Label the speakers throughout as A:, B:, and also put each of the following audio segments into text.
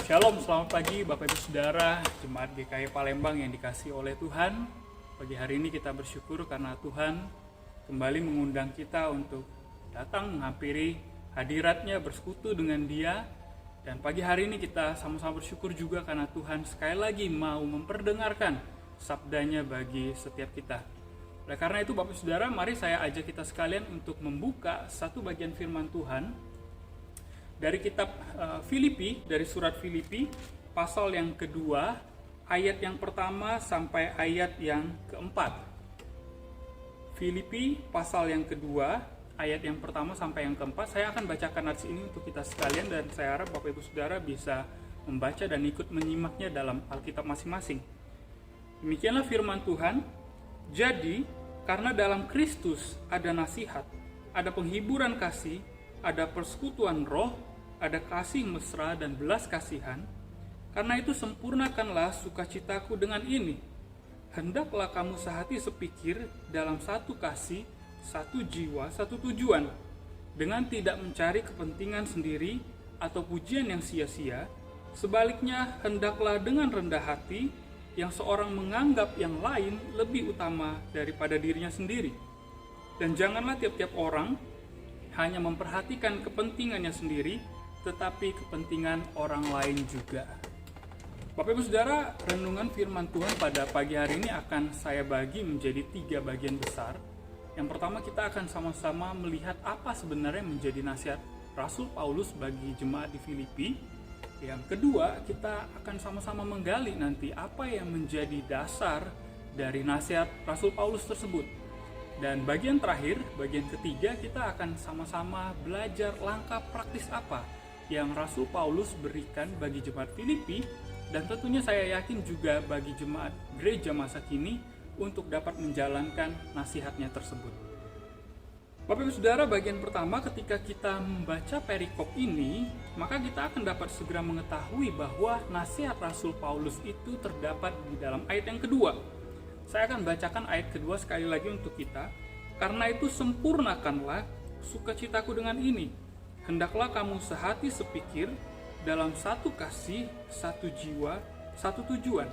A: Shalom, selamat pagi Bapak Ibu Saudara, Jemaat GKI Palembang yang dikasihi oleh Tuhan. Pagi hari ini kita bersyukur karena Tuhan kembali mengundang kita untuk datang menghampiri hadiratnya, bersekutu dengan Dia. Dan pagi hari ini kita sama-sama bersyukur juga karena Tuhan sekali lagi mau memperdengarkan sabdanya bagi setiap kita. Oleh karena itu Bapak Ibu Saudara, mari saya ajak kita sekalian untuk membuka satu bagian firman Tuhan dari kitab Filipi, dari surat Filipi, pasal yang kedua, ayat yang pertama sampai ayat yang keempat. Filipi, pasal yang kedua, ayat yang pertama sampai yang keempat. Saya akan bacakan ayat ini untuk kita sekalian, dan saya harap Bapak Ibu Saudara bisa membaca dan ikut menyimaknya dalam Alkitab masing-masing. Demikianlah firman Tuhan. Jadi, karena dalam Kristus ada nasihat, ada penghiburan kasih, ada persekutuan roh, ada kasih mesra dan belas kasihan. Karena itu sempurnakanlah sukacitaku dengan ini. Hendaklah kamu sehati sepikir dalam satu kasih, satu jiwa, satu tujuan, dengan tidak mencari kepentingan sendiri atau pujian yang sia-sia. Sebaliknya, hendaklah dengan rendah hati yang seorang menganggap yang lain lebih utama daripada dirinya sendiri. Dan janganlah tiap-tiap orang hanya memperhatikan kepentingannya sendiri, tetapi kepentingan orang lain juga. Bapak Ibu Saudara, renungan firman Tuhan pada pagi hari ini akan saya bagi menjadi 3 bagian besar. Yang pertama, kita akan sama-sama melihat apa sebenarnya menjadi nasihat Rasul Paulus bagi jemaat di Filipi. Yang kedua, kita akan sama-sama menggali nanti apa yang menjadi dasar dari nasihat Rasul Paulus tersebut. Dan bagian terakhir, bagian ketiga, kita akan sama-sama belajar langkah praktis apa yang Rasul Paulus berikan bagi jemaat Filipi, dan tentunya saya yakin juga bagi jemaat gereja masa kini untuk dapat menjalankan nasihatnya tersebut. Bapak Ibu Saudara, bagian pertama, ketika kita membaca perikop ini, maka kita akan dapat segera mengetahui bahwa nasihat Rasul Paulus itu terdapat di dalam ayat yang kedua. Saya akan bacakan ayat kedua sekali lagi untuk kita. Karena itu sempurnakanlah sukacitaku dengan ini. Hendaklah kamu sehati sepikir dalam satu kasih, satu jiwa, satu tujuan.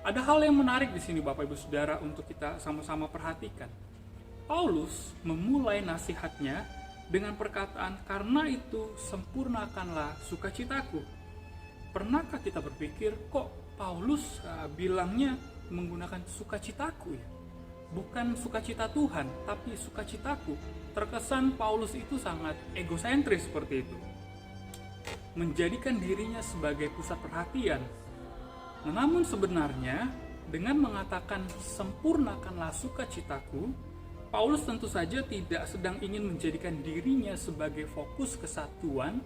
A: Ada hal yang menarik di sini Bapak Ibu Saudara untuk kita sama-sama perhatikan. Paulus memulai nasihatnya dengan perkataan, karena itu sempurnakanlah sukacitaku. Pernahkah kita berpikir, kok Paulus bilangnya menggunakan sukacitaku ya? Bukan sukacita Tuhan, tapi sukacitaku. Terkesan Paulus itu sangat egosentris seperti itu, menjadikan dirinya sebagai pusat perhatian. Namun sebenarnya dengan mengatakan sempurnakanlah sukacitaku, Paulus tentu saja tidak sedang ingin menjadikan dirinya sebagai fokus kesatuan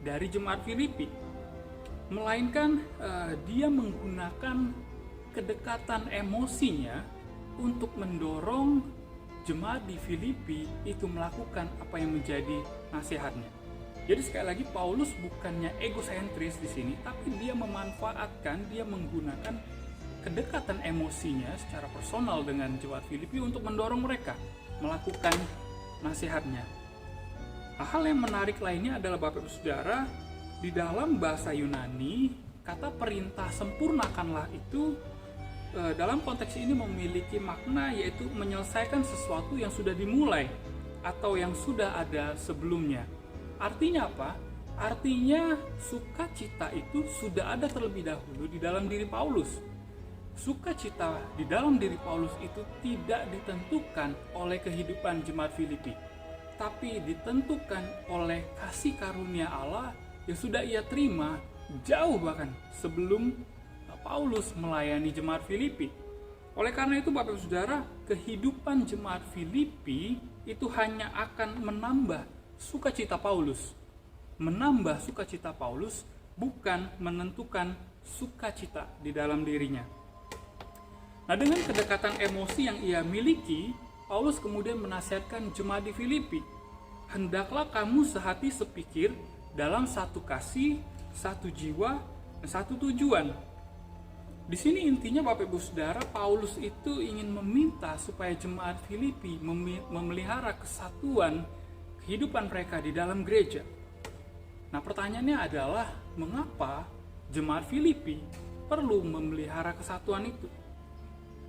A: dari jemaat Filipi, melainkan dia menggunakan kedekatan emosinya untuk mendorong jemaat di Filipi itu melakukan apa yang menjadi nasihatnya. Jadi sekali lagi, Paulus bukannya egosentris di sini, tapi dia memanfaatkan, dia menggunakan kedekatan emosinya secara personal dengan jemaat Filipi untuk mendorong mereka melakukan nasihatnya. Hal yang menarik lainnya adalah Bapak Ibu Saudara, di dalam bahasa Yunani, kata perintah sempurnakanlah itu dalam konteks ini memiliki makna, yaitu menyelesaikan sesuatu yang sudah dimulai atau yang sudah ada sebelumnya. Artinya apa? Artinya sukacita itu sudah ada terlebih dahulu di dalam diri Paulus. Sukacita di dalam diri Paulus itu tidak ditentukan oleh kehidupan jemaat Filipi, tapi ditentukan oleh kasih karunia Allah yang sudah ia terima jauh bahkan sebelum Paulus melayani jemaat Filipi. Oleh karena itu Bapak Ibu Saudara, kehidupan jemaat Filipi itu hanya akan menambah sukacita Paulus. Menambah sukacita Paulus, bukan menentukan sukacita di dalam dirinya. Nah, dengan kedekatan emosi yang ia miliki, Paulus kemudian menasihatkan jemaat di Filipi, hendaklah kamu sehati sepikir dalam satu kasih, satu jiwa, dan satu tujuan. Di sini intinya Bapak Ibu Saudara, Paulus itu ingin meminta supaya jemaat Filipi memelihara kesatuan kehidupan mereka di dalam gereja. Nah, pertanyaannya adalah mengapa jemaat Filipi perlu memelihara kesatuan itu.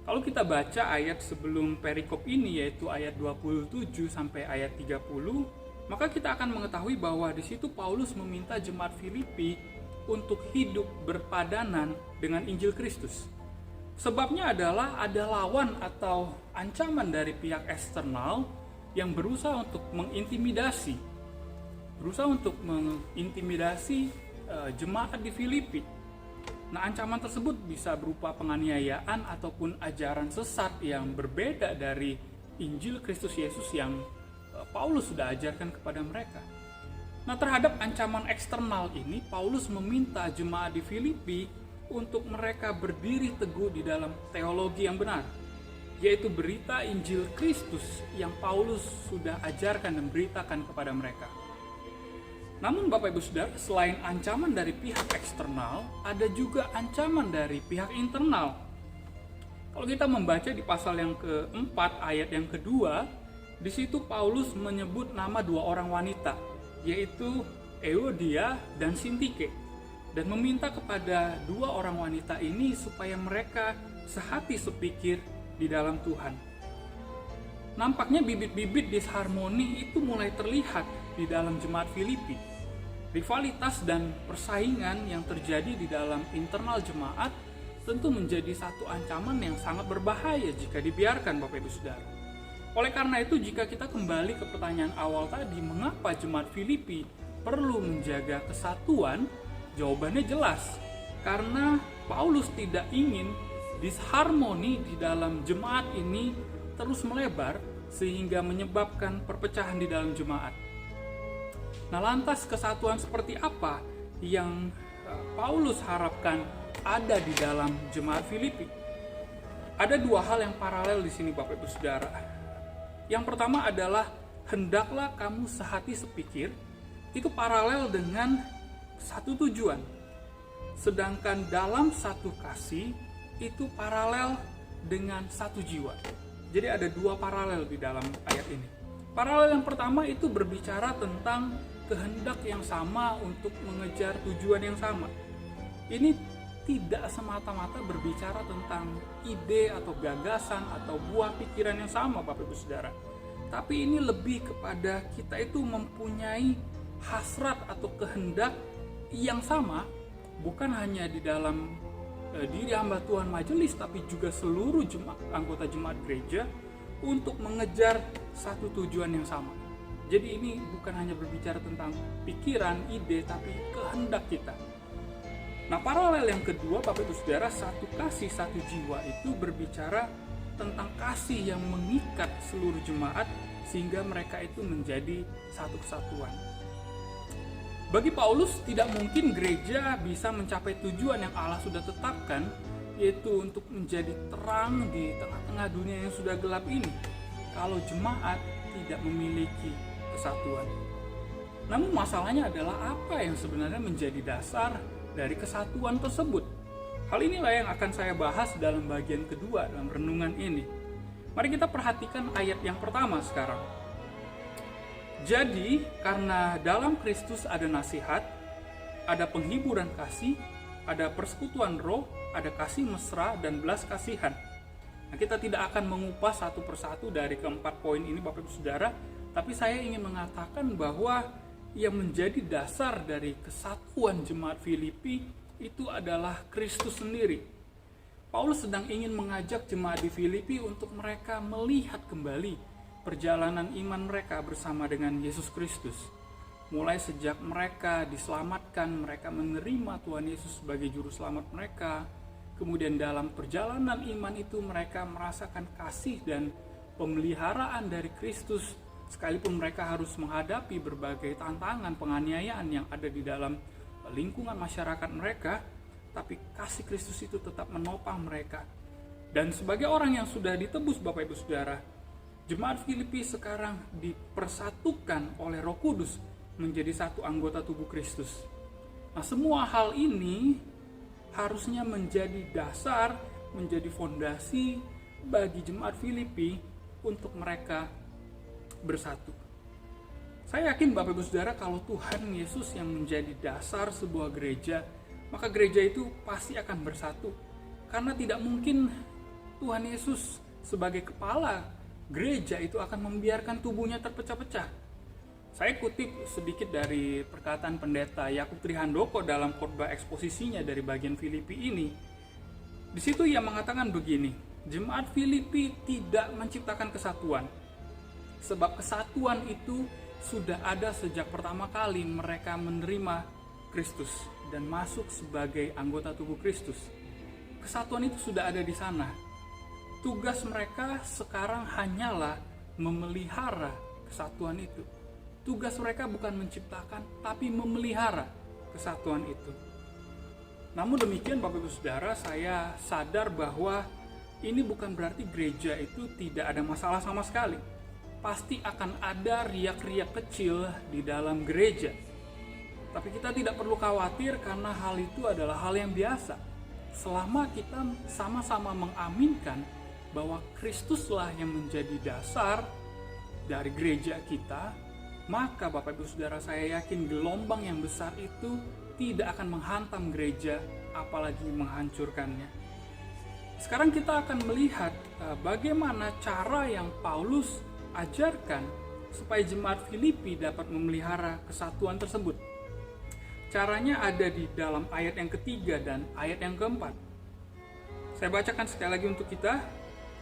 A: Kalau kita baca ayat sebelum perikop ini, yaitu ayat 27 sampai ayat 30, maka kita akan mengetahui bahwa di situ Paulus meminta jemaat Filipi untuk hidup berpadanan dengan Injil Kristus. Sebabnya adalah ada lawan atau ancaman dari pihak eksternal yang berusaha untuk mengintimidasi jemaat di Filipi. Nah, ancaman tersebut bisa berupa penganiayaan ataupun ajaran sesat yang berbeda dari Injil Kristus Yesus yang Paulus sudah ajarkan kepada mereka. Nah, terhadap ancaman eksternal ini, Paulus meminta jemaat di Filipi untuk mereka berdiri teguh di dalam teologi yang benar, yaitu berita Injil Kristus yang Paulus sudah ajarkan dan beritakan kepada mereka. Namun Bapak Ibu Saudara, selain ancaman dari pihak eksternal, ada juga ancaman dari pihak internal. Kalau kita membaca di pasal yang keempat ayat yang kedua, di situ Paulus menyebut nama dua orang wanita, yaitu Euodia dan Sintike, dan meminta kepada dua orang wanita ini supaya mereka sehati sepikir di dalam Tuhan. Nampaknya bibit-bibit disharmoni itu mulai terlihat di dalam jemaat Filipi. Rivalitas dan persaingan yang terjadi di dalam internal jemaat tentu menjadi satu ancaman yang sangat berbahaya jika dibiarkan, Bapak Ibu Saudara. Oleh karena itu, jika kita kembali ke pertanyaan awal tadi, mengapa jemaat Filipi perlu menjaga kesatuan? Jawabannya jelas, karena Paulus tidak ingin disharmoni di dalam jemaat ini terus melebar sehingga menyebabkan perpecahan di dalam jemaat. Nah, lantas kesatuan seperti apa yang Paulus harapkan ada di dalam jemaat Filipi? Ada dua hal yang paralel di sini, Bapak Ibu Saudara. Yang pertama adalah hendaklah kamu sehati sepikir, itu paralel dengan satu tujuan. Sedangkan dalam satu kasih itu paralel dengan satu jiwa. Jadi ada dua paralel di dalam ayat ini. Paralel yang pertama itu berbicara tentang kehendak yang sama untuk mengejar tujuan yang sama. Ini tidak semata-mata berbicara tentang ide atau gagasan atau buah pikiran yang sama, Bapak Ibu Saudara. Tapi ini lebih kepada kita itu mempunyai hasrat atau kehendak yang sama, bukan hanya di dalam diri hamba Tuhan majelis, tapi juga seluruh anggota jemaat gereja untuk mengejar satu tujuan yang sama. Jadi ini bukan hanya berbicara tentang pikiran, ide, tapi kehendak kita. Nah, paralel yang kedua, Bapak Ibu Saudara, satu kasih, satu jiwa itu berbicara tentang kasih yang mengikat seluruh jemaat sehingga mereka itu menjadi satu kesatuan. Bagi Paulus, tidak mungkin gereja bisa mencapai tujuan yang Allah sudah tetapkan, yaitu untuk menjadi terang di tengah-tengah dunia yang sudah gelap ini, kalau jemaat tidak memiliki kesatuan. Namun masalahnya adalah apa yang sebenarnya menjadi dasar dari kesatuan tersebut. Hal inilah yang akan saya bahas dalam bagian kedua dalam renungan ini. Mari kita perhatikan ayat yang pertama sekarang. Jadi, karena dalam Kristus ada nasihat, ada penghiburan kasih, ada persekutuan roh, ada kasih mesra dan belas kasihan. Nah, kita tidak akan mengupas satu persatu dari keempat poin ini, Bapak Ibu Saudara, tapi saya ingin mengatakan bahwa yang menjadi dasar dari kesatuan jemaat Filipi itu adalah Kristus sendiri. Paulus sedang ingin mengajak jemaat di Filipi untuk mereka melihat kembali perjalanan iman mereka bersama dengan Yesus Kristus. Mulai sejak mereka diselamatkan, mereka menerima Tuhan Yesus sebagai juru selamat mereka. Kemudian dalam perjalanan iman itu mereka merasakan kasih dan pemeliharaan dari Kristus, sekalipun mereka harus menghadapi berbagai tantangan, penganiayaan yang ada di dalam lingkungan masyarakat mereka, tapi kasih Kristus itu tetap menopang mereka. Dan sebagai orang yang sudah ditebus, Bapak Ibu Saudara, jemaat Filipi sekarang dipersatukan oleh Roh Kudus menjadi satu anggota tubuh Kristus. Nah, semua hal ini harusnya menjadi dasar, menjadi fondasi bagi jemaat Filipi untuk mereka bersatu. Saya yakin Bapak Ibu Saudara, kalau Tuhan Yesus yang menjadi dasar sebuah gereja, maka gereja itu pasti akan bersatu. Karena tidak mungkin Tuhan Yesus sebagai kepala gereja itu akan membiarkan tubuhnya terpecah-pecah. Saya kutip sedikit dari perkataan pendeta Yakub Trihandoko dalam khotbah eksposisinya dari bagian Filipi ini. Di situ ia mengatakan begini, jemaat Filipi tidak menciptakan kesatuan, sebab kesatuan itu sudah ada sejak pertama kali mereka menerima Kristus dan masuk sebagai anggota tubuh Kristus. Kesatuan itu sudah ada di sana. Tugas mereka sekarang hanyalah memelihara kesatuan itu. Tugas mereka bukan menciptakan, tapi memelihara kesatuan itu. Namun demikian Bapak Ibu Saudara, saya sadar bahwa ini bukan berarti gereja itu tidak ada masalah sama sekali. Pasti akan ada riak-riak kecil di dalam gereja. Tapi kita tidak perlu khawatir karena hal itu adalah hal yang biasa. Selama kita sama-sama mengaminkan bahwa Kristuslah yang menjadi dasar dari gereja kita, maka Bapak Ibu Saudara, saya yakin gelombang yang besar itu tidak akan menghantam gereja, apalagi menghancurkannya. Sekarang kita akan melihat bagaimana cara yang Paulus ajarkan supaya jemaat Filipi dapat memelihara kesatuan tersebut. Caranya ada di dalam ayat yang ketiga dan ayat yang keempat. Saya bacakan sekali lagi untuk kita.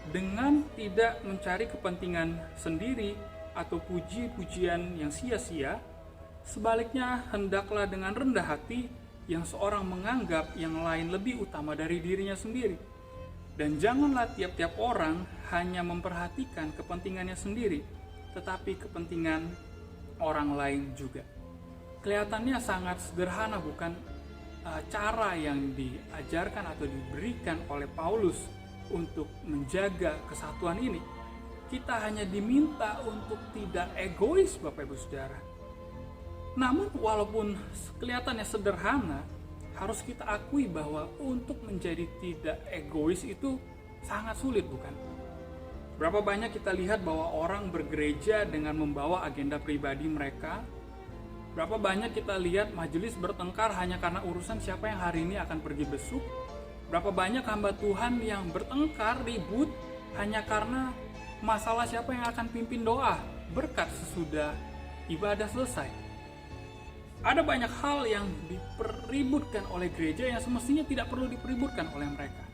A: Dengan tidak mencari kepentingan sendiri atau puji-pujian yang sia-sia, sebaliknya hendaklah dengan rendah hati yang seorang menganggap yang lain lebih utama dari dirinya sendiri. Dan janganlah tiap-tiap orang hanya memperhatikan kepentingannya sendiri, tetapi kepentingan orang lain juga. Kelihatannya sangat sederhana, bukan? Cara yang diajarkan atau diberikan oleh Paulus untuk menjaga kesatuan ini. Kita hanya diminta untuk tidak egois, Bapak Ibu Saudara. Namun walaupun kelihatannya sederhana, harus kita akui bahwa untuk menjadi tidak egois itu sangat sulit, bukan? Berapa banyak kita lihat bahwa orang bergereja dengan membawa agenda pribadi mereka. Berapa banyak kita lihat majelis bertengkar hanya karena urusan siapa yang hari ini akan pergi besuk. Berapa banyak hamba Tuhan yang bertengkar, ribut hanya karena masalah siapa yang akan pimpin doa berkat sesudah ibadah selesai. Ada banyak hal yang dipeributkan oleh gereja yang semestinya tidak perlu dipeributkan oleh mereka.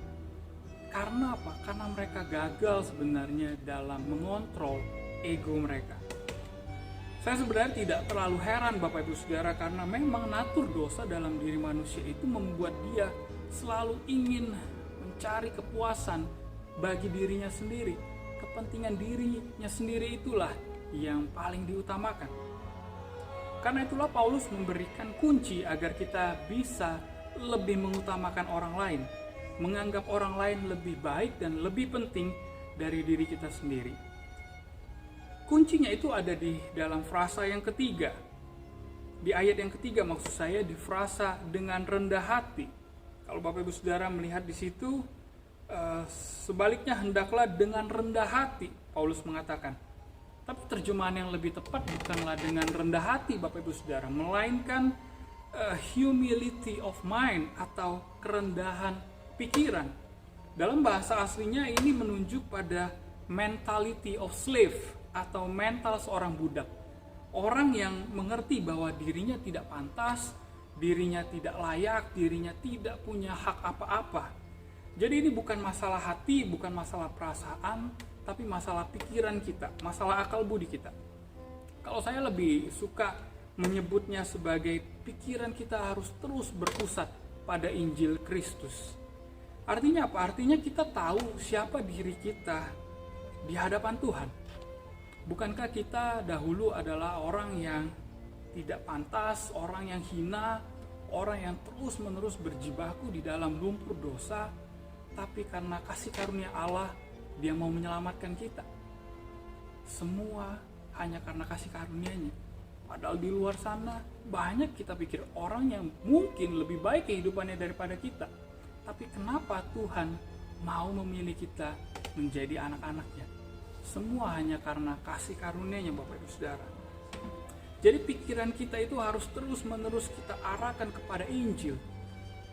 A: Karena apa? Karena mereka gagal sebenarnya dalam mengontrol ego mereka. Saya sebenarnya tidak terlalu heran Bapak Ibu Saudara, karena memang natur dosa dalam diri manusia itu membuat dia selalu ingin mencari kepuasan bagi dirinya sendiri. Kepentingan dirinya sendiri itulah yang paling diutamakan. Karena itulah Paulus memberikan kunci agar kita bisa lebih mengutamakan orang lain, menganggap orang lain lebih baik dan lebih penting dari diri kita sendiri. Kuncinya itu ada di dalam frasa yang ketiga. Di ayat yang ketiga, maksud saya, di frasa dengan rendah hati. Kalau Bapak Ibu Saudara melihat di situ, sebaliknya hendaklah dengan rendah hati, Paulus mengatakan. Tapi terjemahan yang lebih tepat bukanlah dengan rendah hati Bapak Ibu Saudara, melainkan humility of mind atau kerendahan pikiran. Dalam bahasa aslinya ini menunjuk pada mentality of slave atau mental seorang budak. Orang yang mengerti bahwa dirinya tidak pantas, dirinya tidak layak, dirinya tidak punya hak apa-apa. Jadi ini bukan masalah hati, bukan masalah perasaan, tapi masalah pikiran kita, masalah akal budi kita. Kalau saya lebih suka menyebutnya sebagai pikiran kita harus terus berpusat pada Injil Kristus. Artinya apa? Artinya kita tahu siapa diri kita di hadapan Tuhan. Bukankah kita dahulu adalah orang yang tidak pantas, orang yang hina, orang yang terus-menerus berjibaku di dalam lumpur dosa, tapi karena kasih karunia Allah, Dia mau menyelamatkan kita. Semua hanya karena kasih karunia-Nya. Padahal di luar sana banyak kita pikir orang yang mungkin lebih baik kehidupannya daripada kita. Tapi kenapa Tuhan mau memilih kita menjadi anak-anak-Nya? Semua hanya karena kasih karunia-Nya, Bapak Ibu Saudara. Jadi pikiran kita itu harus terus-menerus kita arahkan kepada Injil.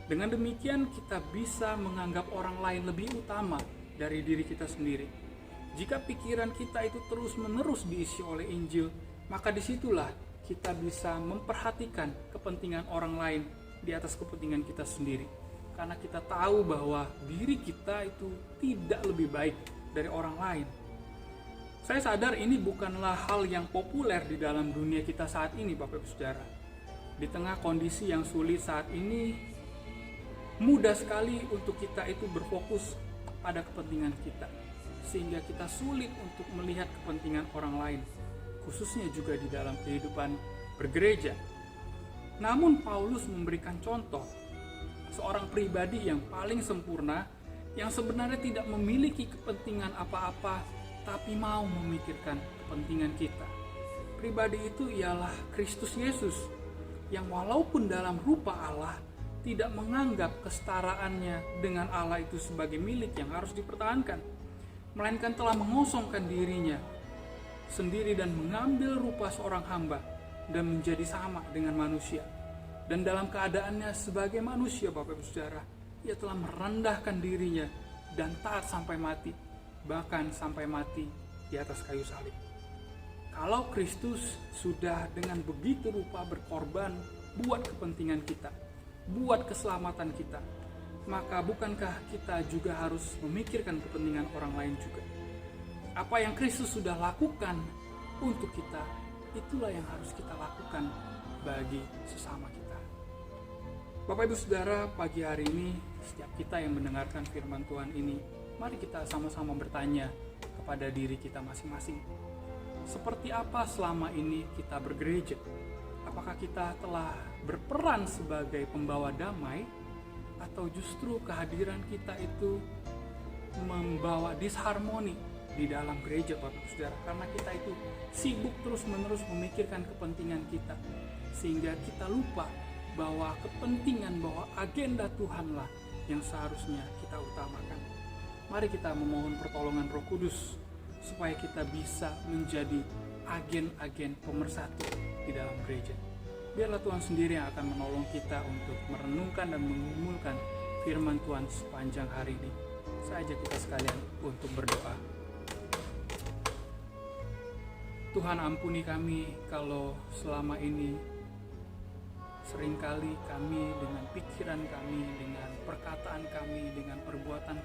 A: Dengan demikian kita bisa menganggap orang lain lebih utama dari diri kita sendiri. Jika pikiran kita itu terus-menerus diisi oleh Injil, maka disitulah kita bisa memperhatikan kepentingan orang lain di atas kepentingan kita sendiri. Karena kita tahu bahwa diri kita itu tidak lebih baik dari orang lain. Saya sadar ini bukanlah hal yang populer di dalam dunia kita saat ini, Bapak Ibu Saudara. Di tengah kondisi yang sulit saat ini, mudah sekali untuk kita itu berfokus pada kepentingan kita, sehingga kita sulit untuk melihat kepentingan orang lain, khususnya juga di dalam kehidupan bergereja. Namun Paulus memberikan contoh seorang pribadi yang paling sempurna, yang sebenarnya tidak memiliki kepentingan apa-apa, tapi mau memikirkan kepentingan kita. Pribadi itu ialah Kristus Yesus, yang walaupun dalam rupa Allah, tidak menganggap kesetaraannya dengan Allah itu sebagai milik yang harus dipertahankan, melainkan telah mengosongkan dirinya sendiri dan mengambil rupa seorang hamba dan menjadi sama dengan manusia. Dan dalam keadaannya sebagai manusia, Bapak Ibu Saudara, ia telah merendahkan dirinya dan taat sampai mati, bahkan sampai mati di atas kayu salib. Kalau Kristus sudah dengan begitu rupa berkorban buat kepentingan kita, buat keselamatan kita, maka bukankah kita juga harus memikirkan kepentingan orang lain juga? Apa yang Kristus sudah lakukan untuk kita, itulah yang harus kita lakukan bagi sesama kita. Bapak Ibu Saudara, pagi hari ini setiap kita yang mendengarkan firman Tuhan ini, mari kita sama-sama bertanya kepada diri kita masing-masing. Seperti apa selama ini kita bergereja? Apakah kita telah berperan sebagai pembawa damai, atau justru kehadiran kita itu membawa disharmoni di dalam gereja, Bapak Ibu Saudara? Karena kita itu sibuk terus-menerus memikirkan kepentingan kita, sehingga kita lupa bahwa kepentingan, bahwa agenda Tuhanlah yang seharusnya kita utamakan. Mari kita memohon pertolongan Roh Kudus supaya kita bisa menjadi agen-agen pemersatu di dalam gereja. Biarlah Tuhan sendiri yang akan menolong kita untuk merenungkan dan mengumulkan firman Tuhan sepanjang hari ini. Saya ajak kita sekalian untuk berdoa. Tuhan, ampuni kami kalau selama ini seringkali kami dengan pikiran kami, dengan perkataan kami, dengan perbuatan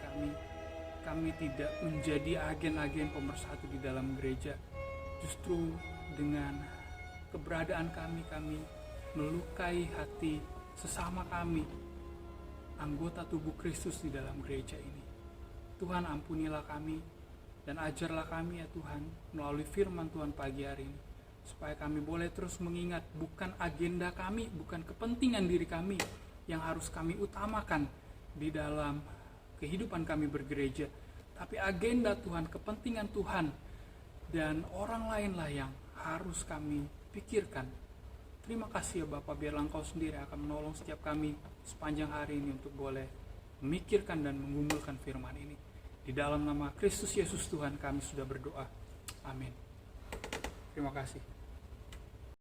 A: kami tidak menjadi agen-agen pemersatu di dalam gereja. Justru dengan keberadaan kami melukai hati sesama kami, anggota tubuh Kristus di dalam gereja ini. Tuhan, ampunilah kami dan ajarlah kami ya Tuhan melalui firman Tuhan pagi hari ini, supaya kami boleh terus mengingat bukan agenda kami, bukan kepentingan diri kami yang harus kami utamakan di dalam kehidupan kami bergereja, tapi agenda Tuhan, kepentingan Tuhan, dan orang lainlah yang harus kami pikirkan. Terima kasih ya Bapak, biarlah Engkau sendiri akan menolong setiap kami sepanjang hari ini untuk boleh memikirkan dan menggumulkan firman ini. Di dalam nama Kristus Yesus Tuhan kami sudah berdoa. Amin. Terima kasih.